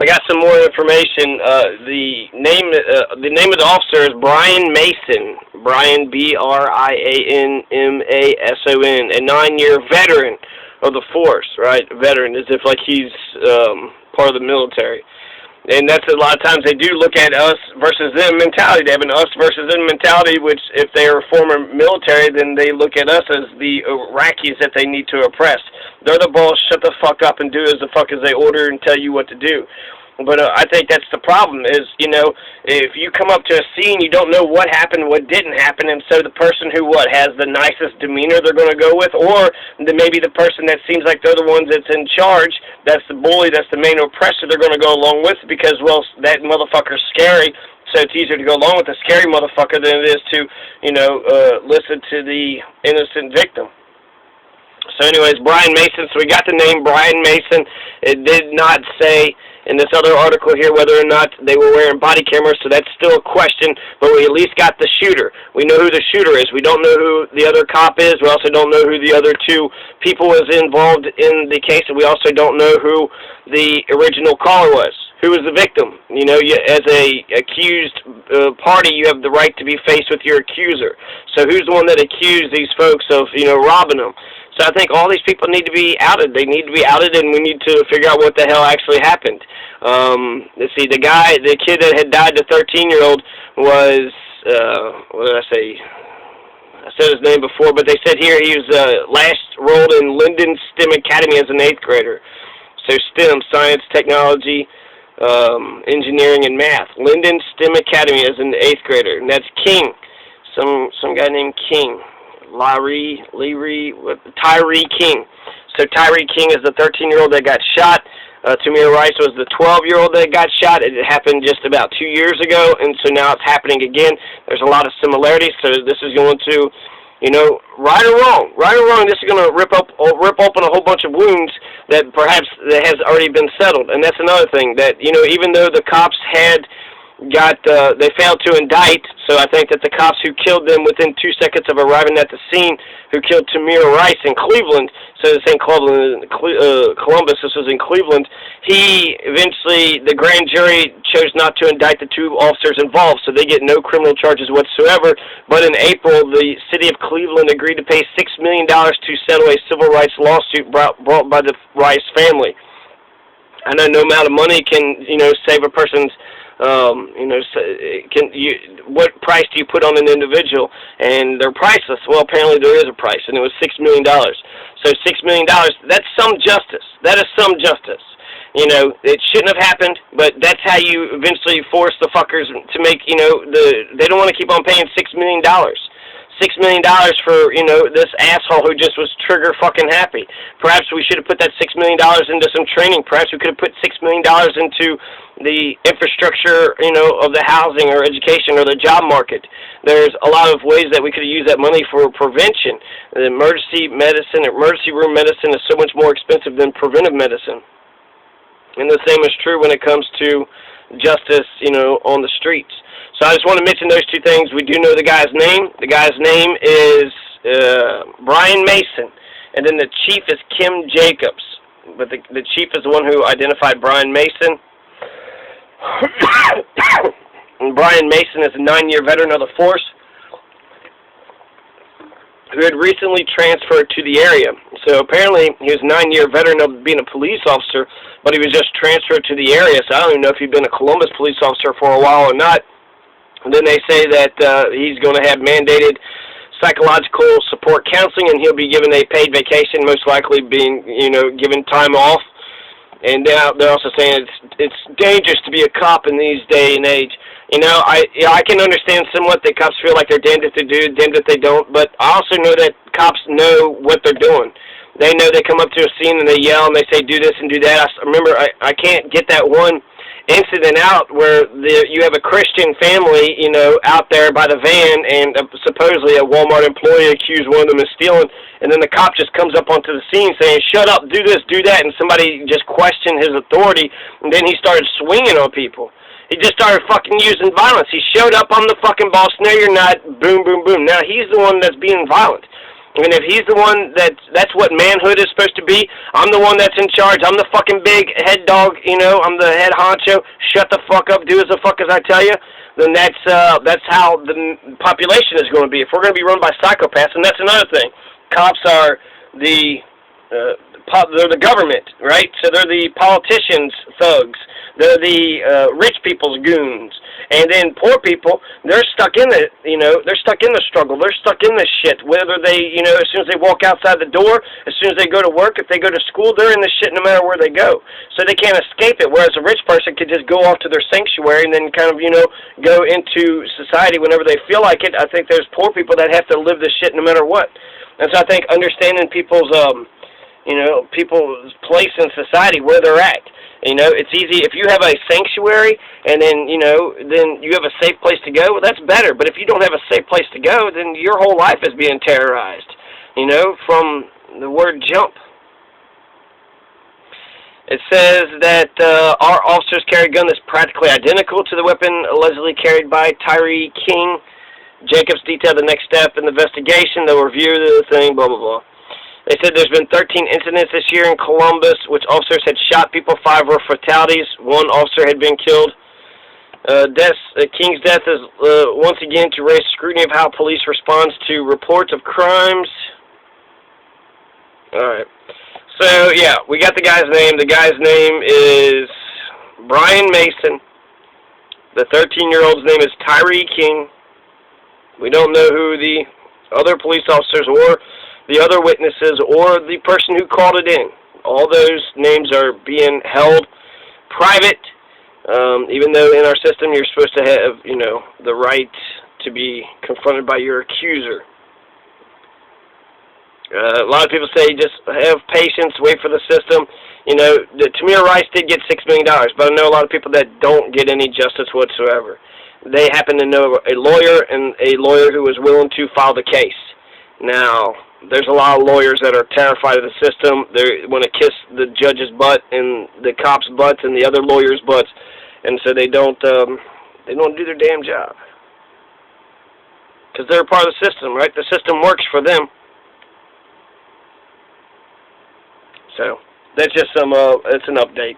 got some more information. The name of the officer is Brian Mason. Brian, Brianmason, a 9-year veteran of the force, right? Veteran, as if like he's part of the military. And that's a lot of times they do look at us versus them mentality. They have an us versus them mentality, which if they are former military, then they look at us as the Iraqis that they need to oppress. They're the boss, shut the fuck up and do as the fuck as they order and tell you what to do. But I think that's the problem is, you know, if you come up to a scene, you don't know what happened, what didn't happen, and so the person who, has the nicest demeanor they're going to go with, or maybe the person that seems like they're the ones that's in charge, that's the bully, that's the main oppressor they're going to go along with because, well, that motherfucker's scary, so it's easier to go along with the scary motherfucker than it is to, listen to the innocent victim. So anyways, Brian Mason, so we got the name Brian Mason. It did not say in this other article here whether or not they were wearing body cameras, so that's still a question, but we at least got the shooter. We know who the shooter is. We don't know who the other cop is. We also don't know who the other two people was involved in the case, and we also don't know who the original caller was. Who was the victim? You know, as a accused party, you have the right to be faced with your accuser. So who's the one that accused these folks of, robbing them? So I think all these people need to be outed. They need to be outed, and we need to figure out what the hell actually happened. Let's see, the kid that had died, the 13-year-old, was, what did I say? I said his name before, but they said here he was last rolled in Linden STEM Academy as an 8th grader. So STEM, science, technology, engineering, and math. Linden STEM Academy as an 8th grader, and that's King. Some guy named King. Tyree King. So Tyree King is the 13-year-old that got shot. Tamir Rice was the 12-year-old that got shot. It happened just about 2 years ago, and so now it's happening again. There's a lot of similarities, so this is going to, right or wrong, this is going to rip open a whole bunch of wounds that perhaps that has already been settled. And that's another thing, that, even though the cops had they failed to indict, so I think that the cops who killed them within 2 seconds of arriving at the scene, who killed Tamir Rice in Cleveland, so this ain't Columbus, this was in Cleveland, the grand jury chose not to indict the 2 officers involved, so they get no criminal charges whatsoever, but in April, the city of Cleveland agreed to pay $6 million to settle a civil rights lawsuit brought by the Rice family. I know no amount of money can, save a person's what price do you put on an individual? And they're priceless. Well, apparently there is a price, and it was $6 million. So $6 million, that's some justice. That is some justice. It shouldn't have happened, but that's how you eventually force the fuckers to make, they don't want to keep on paying $6 million. $6 million for, this asshole who just was trigger fucking happy. Perhaps we should have put that $6 million into some training. Perhaps we could have put $6 million into the infrastructure, of the housing or education or the job market. There's a lot of ways that we could have used that money for prevention. The emergency room medicine is so much more expensive than preventive medicine. And the same is true when it comes to justice, on the streets. So I just want to mention those 2 things. We do know the guy's name. The guy's name is Brian Mason. And then the chief is Kim Jacobs. But the chief is the one who identified Brian Mason. And Brian Mason is a 9-year veteran of the force who had recently transferred to the area. So apparently he was a 9-year veteran of being a police officer, but he was just transferred to the area. So I don't even know if he'd been a Columbus police officer for a while or not. And then they say that he's going to have mandated psychological support counseling, and he'll be given a paid vacation, most likely being, given time off. And now they're also saying it's dangerous to be a cop in these day and age. I can understand somewhat that cops feel like they're damned if they do, damned if they don't, but I also know that cops know what they're doing. They know they come up to a scene and they yell and they say do this and do that. Remember, I can't get that one incident out where you have a Christian family, out there by the van, and supposedly a Walmart employee accused one of them of stealing, and then the cop just comes up onto the scene saying, shut up, do this, do that, and somebody just questioned his authority, and then he started swinging on people. He just started fucking using violence. He showed up, I'm the fucking boss, no you're not, boom, boom, boom. Now he's the one that's being violent. And if he's the one that's what manhood is supposed to be, I'm the one that's in charge. I'm the fucking big head dog, I'm the head honcho. Shut the fuck up, do as the fuck as I tell you. Then that's how the population is going to be. If we're going to be run by psychopaths, and that's another thing. Cops are they're the government, right? So they're the politicians' thugs. They're the rich people's goons. And then poor people, they're stuck in the, they're stuck in the struggle. They're stuck in this shit. Whether they, as soon as they walk outside the door, as soon as they go to work, if they go to school, they're in this shit no matter where they go. So they can't escape it. Whereas a rich person could just go off to their sanctuary and then kind of, go into society whenever they feel like it. I think there's poor people that have to live this shit no matter what. And so I think understanding people's, people's place in society, where they're at. It's easy if you have a sanctuary and then, then you have a safe place to go. Well, that's better. But if you don't have a safe place to go, then your whole life is being terrorized, from the word jump. It says that our officers carry a gun that's practically identical to the weapon allegedly carried by Tyree King. Jacobs detailed the next step in the investigation. They'll review the thing, blah, blah, blah. They said there's been 13 incidents this year in Columbus, which officers had shot people. 5 were fatalities. 1 officer had been killed. King's death is once again to raise scrutiny of how police responds to reports of crimes. All right. So, yeah, we got the guy's name. The guy's name is Brian Mason. The 13-year-old's name is Tyree King. We don't know who the other police officers or the other witnesses, or the person who called it in. All those names are being held private, even though in our system you're supposed to have, the right to be confronted by your accuser. A lot of people say just have patience, wait for the system. Tamir Rice did get $6 million, but I know a lot of people that don't get any justice whatsoever. They happen to know a lawyer, and a lawyer who is willing to file the case. Now, there's a lot of lawyers that are terrified of the system. They want to kiss the judge's butt and the cops' butts and the other lawyers' butts, and so they don't do their damn job because they're a part of the system, right? The system works for them. So that's just it's an update.